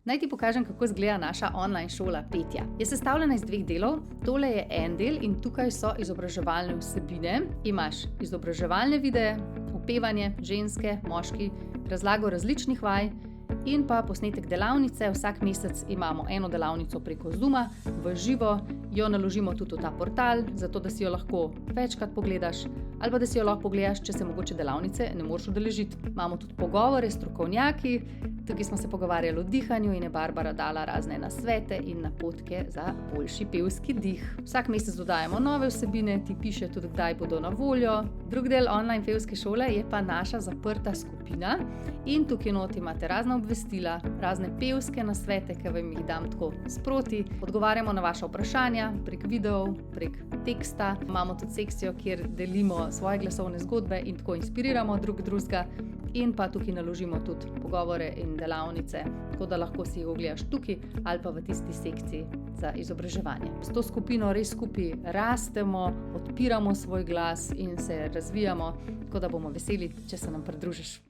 Naj ti pokažem, kako izgleda naša online šola petja. Je sestavljena iz 2 delov. Tole je en del in tukaj so izobraževalne vsebine. Imaš izobraževalne videe, upevanje, ženske, moški, razlago različnih vaj in pa posnetek delavnice. Vsak mesec imamo eno delavnico preko Zooma v živo, jo naložimo tudi v ta portal, zato da si jo lahko večkrat pogledaš ali pa da si jo lahko pogledaš, če se mogoče delavnice ne moreš udeležiti. Imamo tudi pogovore s strokovnjaki, tukaj smo se pogovarjali o dihanju in je Barbara dala razne nasvete in napotke za boljši pevski dih. Vsak mesec dodajamo nove vsebine, ti piše tudi, kdaj bodo na voljo. Drug del online pevske šole je pa naša zaprta skupina in tukaj noti imate razna obvestila, razne pevske nasvete, ki vam jih dam tako sproti. Odgovarjamo na vaša vprašanja prek videov, prek teksta. Imamo tudi sekcijo, kjer delimo svoje glasovne zgodbe in tako inspiriramo drug drugega. In pa tukaj naložimo tudi pogovore in delavnice, tako da lahko si jih ogledaš tukaj ali pa v tisti sekciji za izobraževanje. S to skupino res skupaj rastemo, odpiramo svoj glas in se razvijamo, tako da bomo veseli, če se nam pridružiš.